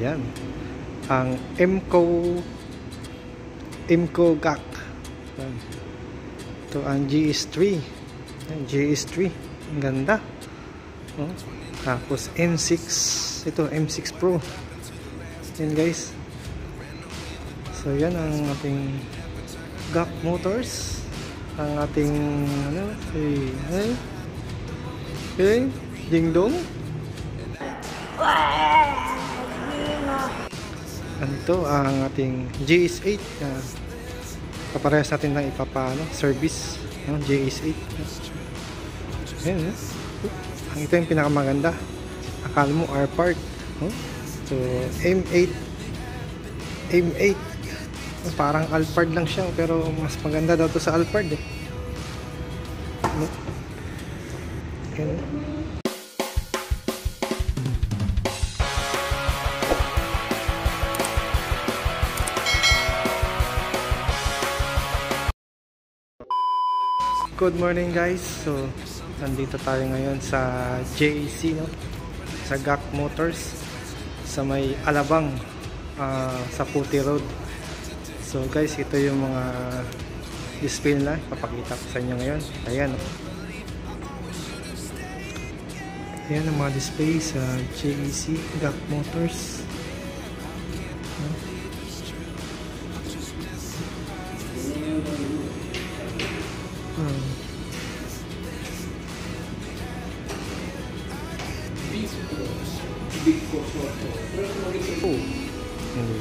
Yan. Ang Emco GAC. Ito ang GS3. GS3. Ang ganda. Oh. Tapos M6. Ito M6 Pro. Yan guys. So yan ang ating GAC Motors. Ang ating okay, ding dong. Ito ang ating GS8 na kaparehas natin ng service, no? GS8. Ayan, ang ito yung pinakamaganda. Akala mo R-Part, no? So M8 parang Alphard lang siya, pero mas maganda daw to sa Alphard eh. No? Ayan. Good morning guys. So nandito tayo ngayon sa JAC, no? Sa GAC Motors sa may Alabang, sa Puti Road. So guys, ito yung mga display na papakita ko sa inyo ngayon. Ayan, no? Ayan ang mga display sa JAC GAC Motors.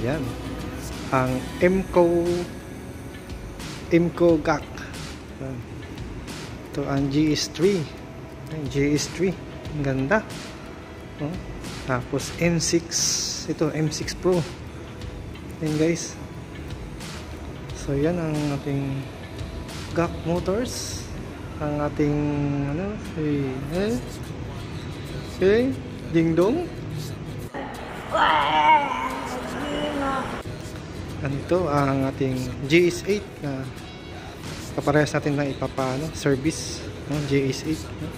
Yan ang Emco GAC. Ito ang GS3. Ang ganda. Oh. Tapos M6. Ito M6 Pro. Yan guys. So yan ang ating GAC Motors. Ang ating ding dong. Ito ang ating GS8 na kaparehas natin ng service, no? GS8, no?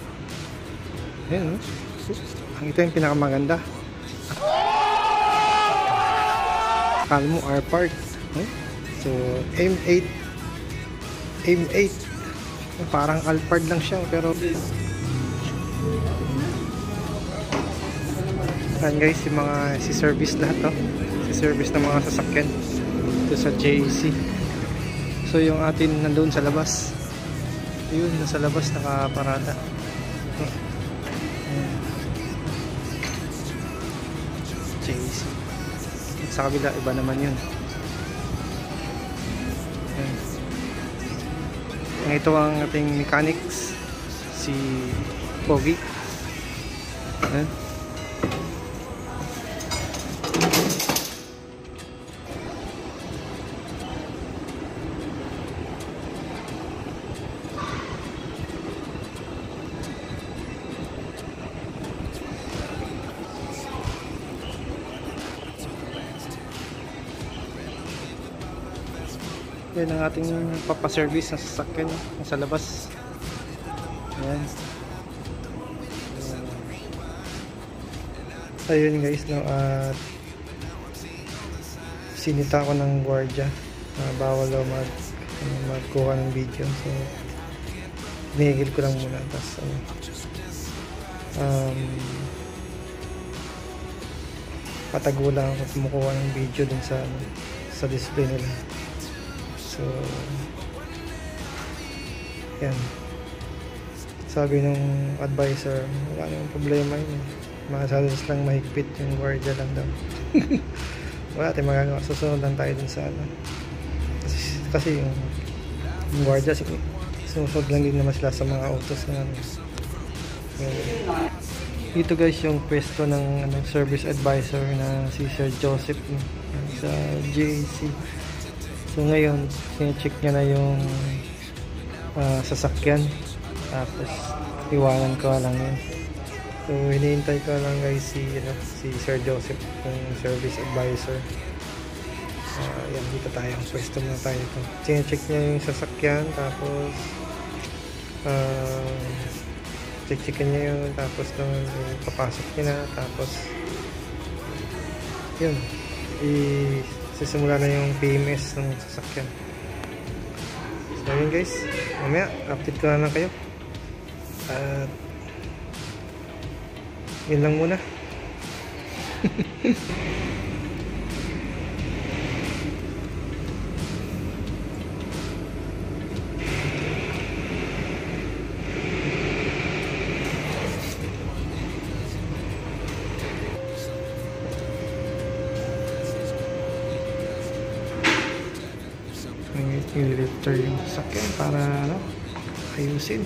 Ayan, no? Ang ito yung pinakamaganda. Akala mo R-Part, no? So M8 parang Alphard lang siya, pero ayan guys, yung mga si-service lahat, no? Si-service ng mga sasakyan ito sa JAC. So yung atin nandoon sa labas, yun, nasa labas nakaparada. JAC. Sa kabila iba naman yun. Ito ang ating mechanics, si Pogi. Yan ang ating papaservice na sasakyan sa labas. Ayan. Ayun guys, no, at sinita ko ng guardia. Bawal daw magkuha ng video. So binigil ko lang muna. Tapos patago lang ako kumukuha ng video dun sa display nila. So yan, sabi nung advisor, wala namang problema yun, masasalas lang mahigpit yung guardia lang daw. Wala tayong magagawa, susunod lang tayo dun sa kasi yung guardia susunod lang din naman sila sa mga autos na dito guys yung pwesto ng service advisor na si Sir Joseph, sa JAC. So ngayon, sinecheck niya na yung sasakyan. Tapos, iwanan ko lang yun. So, hinihintay ko lang guys si Sir Joseph, yung service advisor. Yan, dito tayo. Pwesto muna tayo ito. Sinecheck niya yung sasakyan. Tapos, check-checkin niya yun. Tapos, papasok niya na. Tapos, yun, sisimula na yung PMS ng sasakyan. So yun guys, mamaya update ko na lang kayo. At yun lang muna. I-lifter yung sasakyan para ano, ayusin.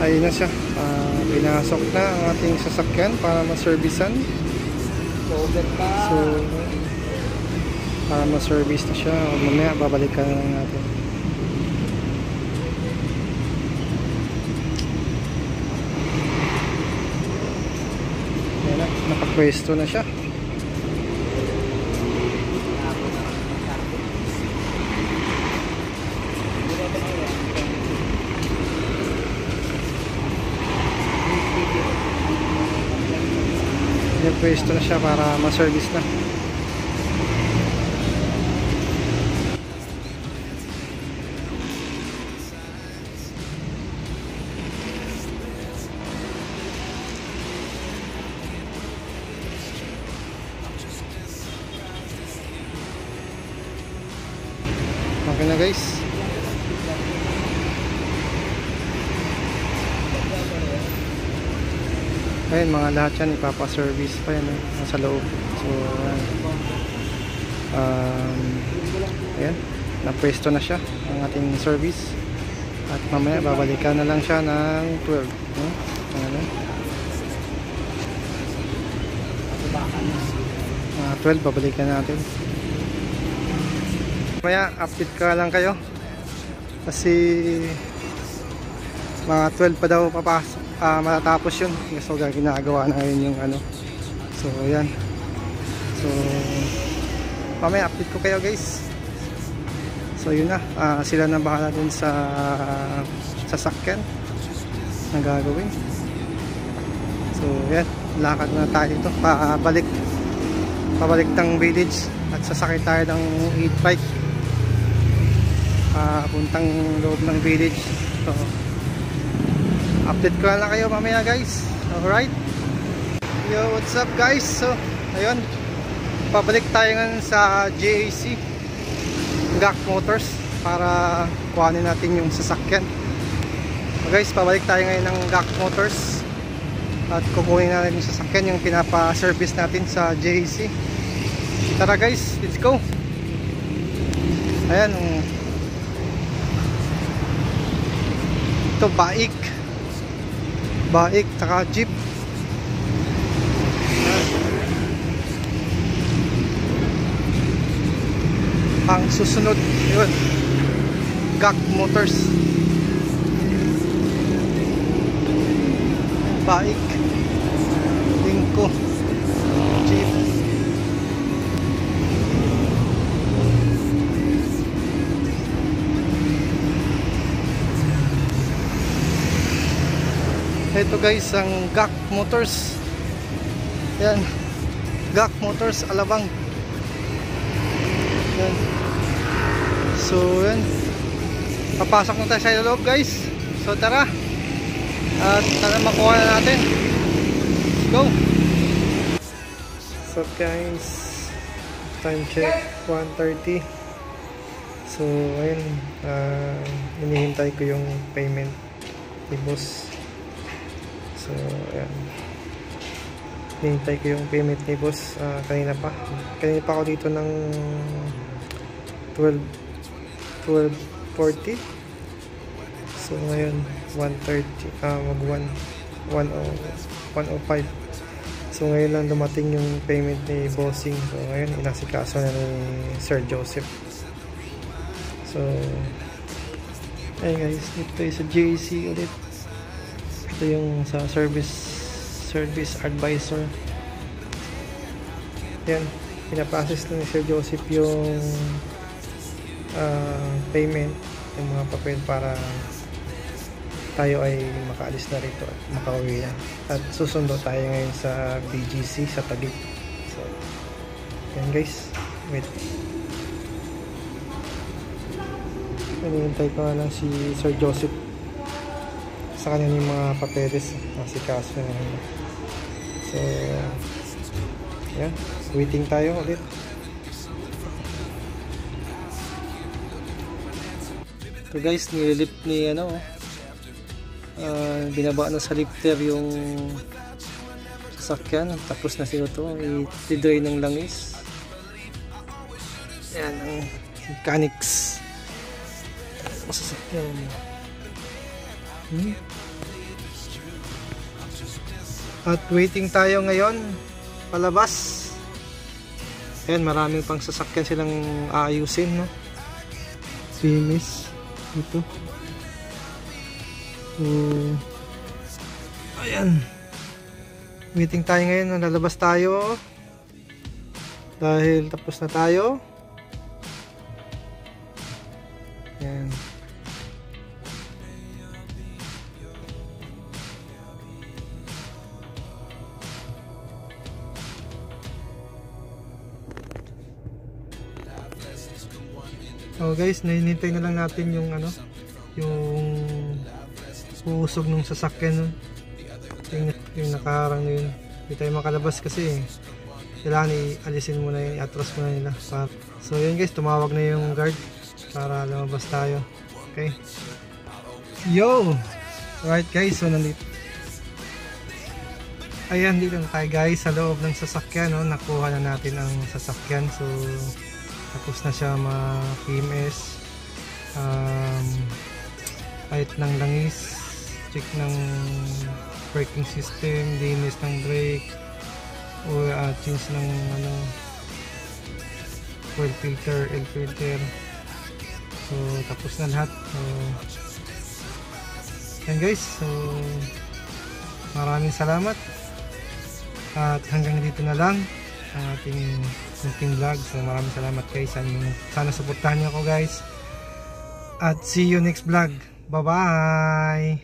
Ayun na siya, pinasok na ang ating sasakyan para ma-servicean. So para ma-service na siya, mamaya babalikan na lang natin. Ayan na, nakapwesto na siya. Pwesto na siya para ma-service na. Okay na guys. Ayun, mga lahat yan ipapa-service pa yan nasa loob. So ayan, napwesto na siya ang ating service. At mamaya babalikan na lang siya ng 12. Ayan, 12 babalikan natin. Mamaya update ka lang kayo kasi mga 12 pa daw papasok. Matatapos yun. So ginagawa na ngayon yung ano. So ayan. So mamaya update ko kayo guys. So yun na, sila na bahala dun sa sasakyan na gagawin. So ayan, lakad na tayo dito pabalik ng village at sasakay tayo ng e-bike puntang loob ng village. So update ko lang kayo mamaya guys. Alright. Yo, what's up guys? So, ayun. Pabalik tayo ngayon sa GAC GAC Motors para kuhanin natin yung sasakyan. So guys, pabalik tayo ngayon ng GAC Motors at kukunin natin yung sasakyan, yung pinapa-service natin sa GAC. Tara guys, let's go. Ayan. Ito, Baik, taka jeep. Ang susunod, yun, GAC Motors. Baik, Lingko, jeep. Ito guys, ang GAC Motors. Yan, GAC Motors Alabang. Yan. So yan, papasok na tayo sa loob guys. So tara, at tara makuha na natin. Let's go. So guys, time check 1:30. So ayun, hinihintay ko yung payment ni boss. So ayan, hinihintay ko yung payment ni boss. Kanina pa ako dito ng 12:20. 140. So ngayon 130, mag 105. So ngayon lang dumating yung payment ni Bossing. So ngayon inasikaso na ni Sir Joseph. So ayun guys, ito yung sa JC ulit. Ito yung sa service advisor. Yan, pinaprocess na ni Sir Joseph yung payment, yung mga papel para tayo ay makaalis na rito at makauwi na. At susundo tayo ngayon sa BGC sa Taguig. So yan guys, wait, hinihintay ko nga lang si Sir Joseph sa kanya yung mga papeles si kaso na. So yan, waiting tayo ulit. So guys, nililift ni binaba na sa lifter yung sasakyan, tapos na sila to i-dry ng langis. Yan ang mechanics sasakyan. At waiting tayo ngayon palabas. Ayan, maraming pang sasakyan silang aayusin, no? Simis ito. So ayan, waiting tayo ngayon, lalabas tayo dahil tapos na tayo. Ayan. So guys, nahinintay na lang natin yung yung uusog ng sasakyan, yung nakaharang na yun. Hindi tayo makalabas kasi kailangan i-alisin muna yun, i-atras muna nila. So yun guys, tumawag na yung guard para lumabas tayo. Okay, yo! Alright guys, so nandito, ayan, dito na tayo guys sa loob ng sasakyan, no? Nakuha na natin ang sasakyan. So tapos na siya ma-PMS, kahit ng langis, check ng braking system, linis ng brake, o change ng oil filter, air filter. So tapos na lahat. So yan guys, so maraming salamat at hanggang dito na lang ang ating munting vlog. So maraming salamat guys, sana supportahan niyo ako guys, at see you next vlog. Bye bye.